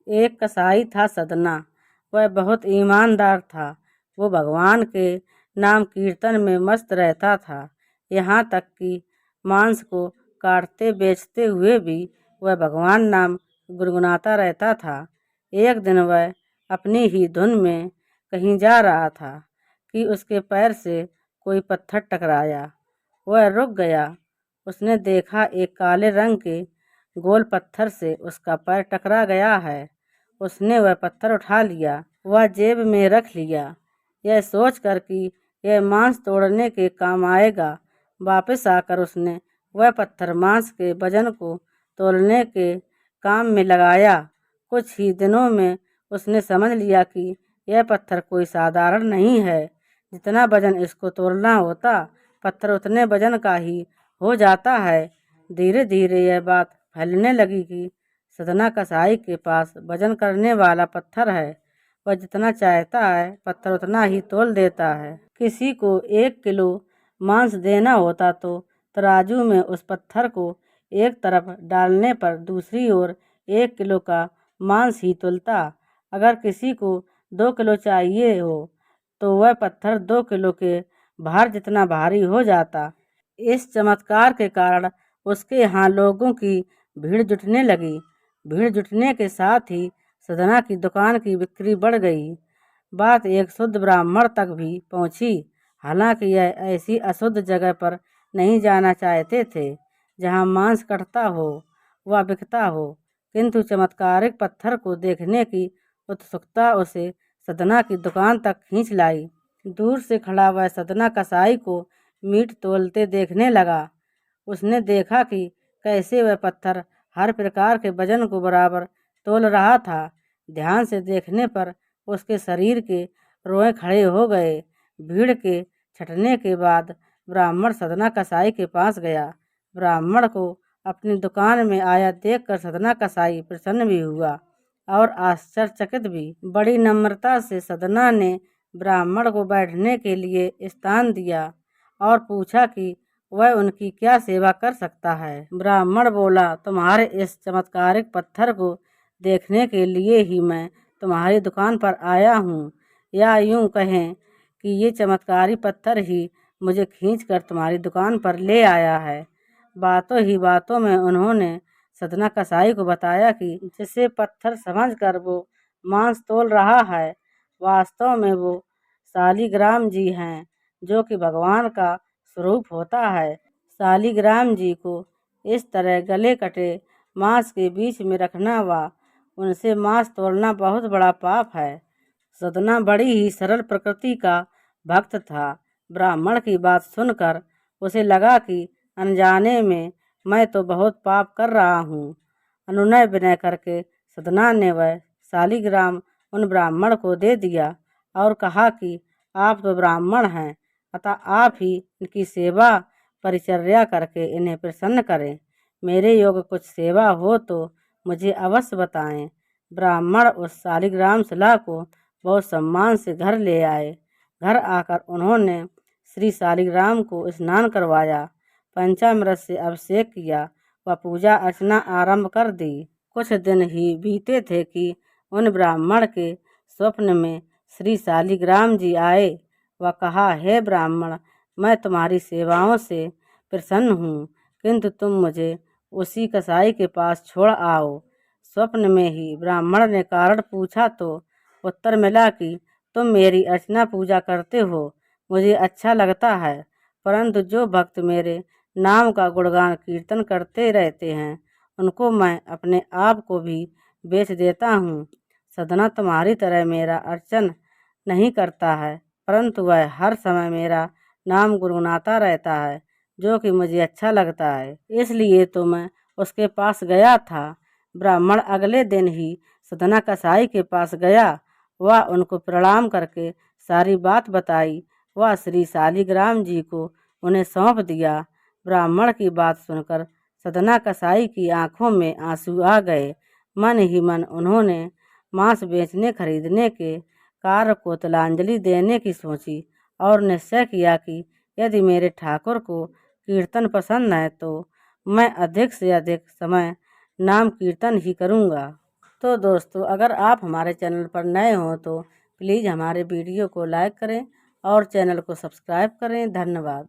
एक कसाई था सदना। वह बहुत ईमानदार था। वो भगवान के नाम कीर्तन में मस्त रहता था। यहाँ तक कि मांस को काटते बेचते हुए भी वह भगवान नाम गुनगुनाता रहता था। एक दिन वह अपनी ही धुन में कहीं जा रहा था कि उसके पैर से कोई पत्थर टकराया। वह रुक गया। उसने देखा एक काले रंग के गोल पत्थर से उसका पैर टकरा गया है। उसने वह पत्थर उठा लिया, वह जेब में रख लिया, यह सोचकर कि यह मांस तोड़ने के काम आएगा। वापस आकर उसने वह पत्थर मांस के वजन को तोलने के काम में लगाया। कुछ ही दिनों में उसने समझ लिया कि यह पत्थर कोई साधारण नहीं है। जितना वजन इसको तोलना होता, पत्थर उतने वजन का ही हो जाता है। धीरे धीरे यह बात फैलने लगी कि सदना कसाई के पास वजन करने वाला पत्थर है। वह जितना चाहता है पत्थर उतना ही तोल देता है। किसी को 1 किलो मांस देना होता तो तराजू में उस पत्थर को एक तरफ डालने पर दूसरी ओर 1 किलो का मांस ही तुलता। अगर किसी को 2 किलो चाहिए हो तो वह पत्थर 2 किलो के भार जितना भारी हो जाता। इस चमत्कार के कारण उसके यहाँ लोगों की भीड़ जुटने लगी। भीड़ जुटने के साथ ही सदना की दुकान की बिक्री बढ़ गई। बात एक शुद्ध ब्राह्मण तक भी पहुंची। हालांकि यह ऐसी अशुद्ध जगह पर नहीं जाना चाहते थे जहां मांस कटता हो व बिकता हो, किंतु चमत्कारिक पत्थर को देखने की उत्सुकता उसे सदना की दुकान तक खींच लाई। दूर से खड़ा वह सदना कसाई को मीट तोलते देखने लगा। उसने देखा कि कैसे वह पत्थर हर प्रकार के वजन को बराबर तोल रहा था। ध्यान से देखने पर उसके शरीर के रोए खड़े हो गए। भीड़ के छटने के बाद ब्राह्मण सदना कसाई के पास गया। ब्राह्मण को अपनी दुकान में आया देखकर सदना कसाई प्रसन्न भी हुआ और आश्चर्यचकित भी। बड़ी नम्रता से सदना ने ब्राह्मण को बैठने के लिए स्थान दिया और पूछा कि वह उनकी क्या सेवा कर सकता है। ब्राह्मण बोला, तुम्हारे इस चमत्कारिक पत्थर को देखने के लिए ही मैं तुम्हारी दुकान पर आया हूँ, या यूं कहें कि ये चमत्कारी पत्थर ही मुझे खींचकर तुम्हारी दुकान पर ले आया है। बातों ही बातों में उन्होंने सदना कसाई को बताया कि जिसे पत्थर समझकर वो मांस तोल रहा है, वास्तव में वो शालिग्राम जी हैं, जो कि भगवान का स्वरूप होता है। शालिग्राम जी को इस तरह गले कटे मांस के बीच में रखना व उनसे मांस तोड़ना बहुत बड़ा पाप है। सदना बड़ी ही सरल प्रकृति का भक्त था। ब्राह्मण की बात सुनकर उसे लगा कि अनजाने में मैं तो बहुत पाप कर रहा हूँ। अनुनय विनय करके सदना ने वह शालिग्राम उन ब्राह्मण को दे दिया और कहा कि आप तो ब्राह्मण हैं, अतः आप ही इनकी सेवा परिचर्या करके इन्हें प्रसन्न करें। मेरे योग्य कुछ सेवा हो तो मुझे अवश्य बताएं। ब्राह्मण उस शालिग्राम शिला को बहुत सम्मान से घर ले आए। घर आकर उन्होंने श्री शालिग्राम को स्नान करवाया, पंचामृत से अभिषेक किया व पूजा अर्चना आरंभ कर दी। कुछ दिन ही बीते थे कि उन ब्राह्मण के स्वप्न में श्री शालिग्राम जी आए व कहा, हे ब्राह्मण, मैं तुम्हारी सेवाओं से प्रसन्न हूँ, किंतु तुम मुझे उसी कसाई के पास छोड़ आओ। स्वप्न में ही ब्राह्मण ने कारण पूछा तो उत्तर मिला कि तुम मेरी अर्चना पूजा करते हो, मुझे अच्छा लगता है, परंतु जो भक्त मेरे नाम का गुणगान कीर्तन करते रहते हैं, उनको मैं अपने आप को भी बेच देता हूँ। सदना तुम्हारी तरह मेरा अर्चन नहीं करता है, परंतु वह हर समय मेरा नाम गुनगुनाता रहता है, जो कि मुझे अच्छा लगता है, इसलिए तो मैं उसके पास गया था। ब्राह्मण अगले दिन ही सदना कसाई के पास गया। वह उनको प्रणाम करके सारी बात बताई। वह श्री शालिग्राम जी को उन्हें सौंप दिया। ब्राह्मण की बात सुनकर सदना कसाई की आंखों में आंसू आ गए। मन ही मन उन्होंने मांस बेचने खरीदने के कार्य को तिलांजलि देने की सोची और निश्चय किया कि यदि मेरे ठाकुर को कीर्तन पसंद है तो मैं अधिक से अधिक समय नाम कीर्तन ही करूँगा। तो दोस्तों, अगर आप हमारे चैनल पर नए हो तो प्लीज़ हमारे वीडियो को लाइक करें और चैनल को सब्सक्राइब करें। धन्यवाद।